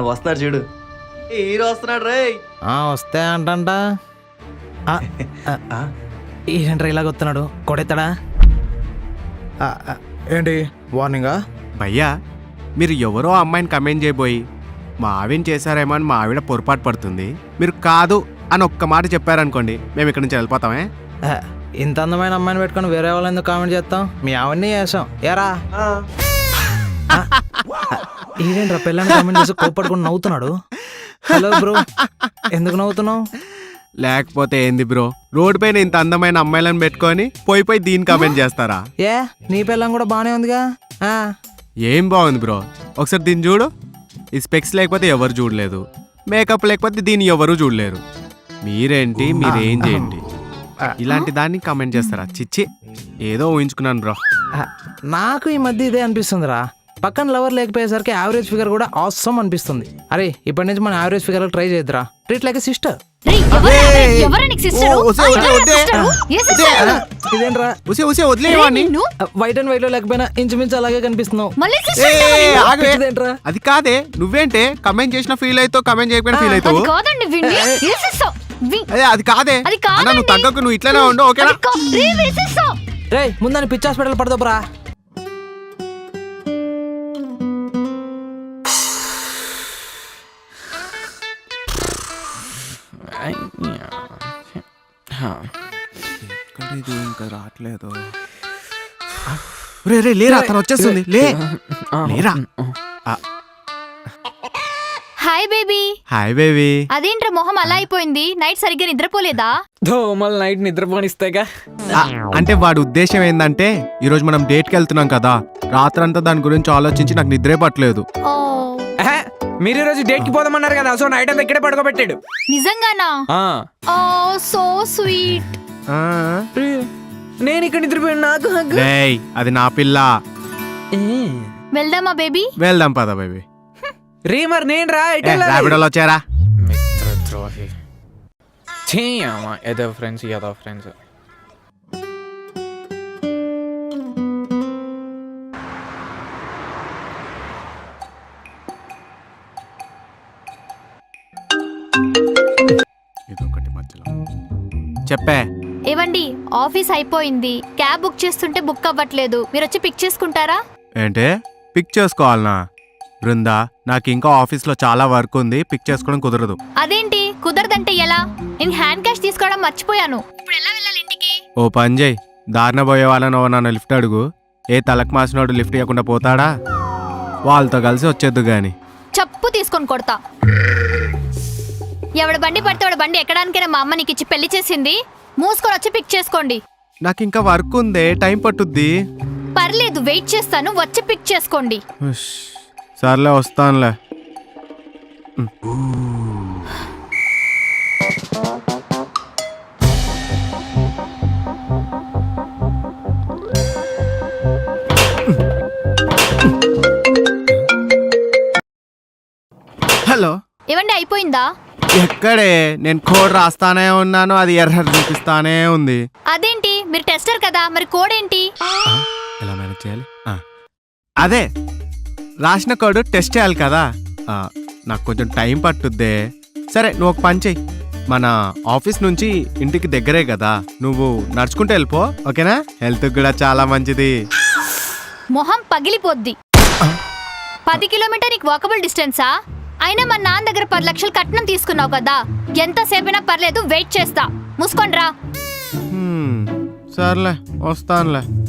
వస్తున్నాడు చూడు. హీరో వస్తున్నాడు రే. వస్తే అంటంట. ఏంట్రా ఇలాగ వస్తున్నాడు? కొడెత్తాడా ఏంటి? వార్నింగా? భయ్యా, మీరు ఎవరో అమ్మాయిని కమెంట్ చేయబోయి మా ఆవిని చేశారేమో అని మా ఆవిడ పొరపాటు పడుతుంది. మీరు కాదు అని ఒక్క మాట చెప్పారనుకోండి, మేము ఇక్కడి నుంచి వెళ్ళిపోతామే. ఇంత అందమైన అమ్మాయిని పెట్టుకొని వేరే వాళ్ళు ఎందుకు కామెంట్ చేస్తాం? మీ ఆవిడ్ని చేసాం. ఏరా ఏంట్రా పిల్లని కామెంట్ చేసి కోపడుకుని నవ్వుతున్నాడు? హలో బ్రో, ఎందుకు నవ్వుతున్నావు? లేకపోతే ఏంది బ్రో, రోడ్డు పైన ఇంత అందమైన అమ్మాయిలను పెట్టుకొని పోయి దీన్ని కామెంట్ చేస్తారా? ఏ నీ పిల్లం కూడా బానే ఉందిగా. ఏం బాగుంది బ్రో, ఒకసారి దీన్ని చూడు. ఈ స్పెక్స్ లేకపోతే ఎవరు చూడలేదు, మేకప్ లేకపోతే దీన్ని ఎవరు చూడలేరు. మీరేంటి, మీరేం చేయండి, ఇలాంటి దాన్ని కామెంట్ చేస్తారా? చిచ్చి, ఏదో ఊహించుకున్నాను బ్రో. నాకు ఈ మధ్య ఇదే అనిపిస్తుందిరా. పక్కన లవర్ లేకపోయేసరికి యావరేజ్ ఫిగర్ కూడా ఆసమ్ అనిపిస్తుంది. అరే ఇప్పటి నుంచి మన యావరేజ్ ఫిగర్ ట్రై చేద్దారా. Treat like sister. ఇదేంట్రా వైట్ అండ్ వైట్ లో లేకపోయినా ఇంచుమించు అలాగే కనిపిస్తున్నావు. అది కాదే, నువ్వేంటే కమెంట్ చేసిన ఫీల్ అవుతావు, కమెంట్ చేయకపోయినా ఫీల్ అవుతావు. అది కాదే, నువ్వు తగ్గకు, నువ్వు ఇట్లానే ఉండు ఓకేనా? రే ముందని పిచ్చి హాస్పిటల్ పడదాపురా. ఇంకా రావట్లేదు. రే లేరా, తను వచ్చేస్తుంది. లేరా. Hi baby. Hi baby. అదేంట్రా మొహం అలా అయిపోయింది? నైట్ సరిగ్గా నిద్రపోలేదా? దోమలు నైట్ నిద్రపోనిస్తాయిగా. అంటే వాడి ఉద్దేశం ఏంటంటే ఈరోజు మనం డేట్కి వెళ్తున్నాం కదా, రాత్రంతా దాని గురించి ఆలోచించి నాకు నిద్రే పట్టలేదు. మీరు ఈరోజు డేట్ కి పోదామన్నారు కదా, సో నైట్ అంతా ఇక్కడే పడుకోబెట్టాడు. నిజంగానా? ఓ సో స్వీట్. నేను ఇక్కడ నిద్రపోయాను. నాకు అది నా పిల్ల. వెళ్దామా బేబీ? వెళ్దాం పద బేబీ. రే మరి నేను రాబిడోలో వచ్చారా? మిత్రద్రోహి. ఏదో ఫ్రెండ్స్ ఇదొకటి మధ్యలో చెప్పే. ఏవండి, ఆఫీస్ అయిపోయింది, క్యాబ్ బుక్ చేస్తుంటే బుక్ అవ్వట్లేదు, మీరు వచ్చి పిక్ చేసుకుంటారా? ఏంటే పిక్ చేసుకోవాలనా? బృందా, నాకు ఇంకా ఆఫీస్లో చాలా వర్క్ ఉంది, పిక్ చేసుకోవడం కుదరదు. అదేంటి కుదరదంటే ఎలా? నేను హ్యాండ్ క్యాష్ తీసుకోవడం మర్చిపోయాను. ఇప్పుడు ఎలా వెళ్ళాలి ఇంటికి? ఓ పని చేయి, దారిన పోయే వాళ్ళని నన్ను లిఫ్ట్ అడుగు. ఏ తలకు మాసినోడు లిఫ్ట్ ఇవ్వకుండా పోతాడా? వాళ్ళతో కలిసి వచ్చేద్దు గాని. చెప్పు తీసుకొని కొడతా. ఎవడ బండి పడితే వాడు బండి ఎక్కడానికైనా మా అమ్మ నీకు ఇచ్చి పెళ్లి చేసింది. మూసుకొని వచ్చి పిక్ చేసుకోండి. నాకు ఇంకా వర్క్ ఉందే, టైం పట్టుద్ది. పర్లేదు, వెయిట్ చేస్తాను, వచ్చి పిక్ చేసుకోండి. సర్లే వస్తానులే. హలో ఏవండి, అయిపోయిందా? ఎక్కడే, నేను కోడ్ రాస్తానే ఉన్నాను, అది ఎర్రర్ చూపిస్తానే ఉంది. అదేంటి, మీరు టెస్టర్ కదా, మరి కోడ్ ఏంటి? ఎలా మేనేజ్ చేయాలి? అదే రాసిన కోడ్ టెస్ట్ చేయాలి కదా, నాకు కొంచెం టైం పట్టుద్దే. సరే నువ్వు ఒక పని చెయ్యి, మన ఆఫీస్ నుంచి ఇంటికి దగ్గరే కదా, నువ్వు నడుచుకుంటూ వెళ్ళిపో ఓకేనా? హెల్త్ కూడా చాలా మంచిది. మొహం పగిలిపోద్ది. 10 కిలోమీటర్ నీకు వాకబుల్ డిస్టెన్సా? అయినా మా నాన్న దగ్గర 10 లక్షలు కట్నం తీసుకున్నావు కదా, ఎంతసేపైనా పర్లేదు, వెయిట్ చేస్తా. మూసుకోండి రా. సర్లే వస్తానులే.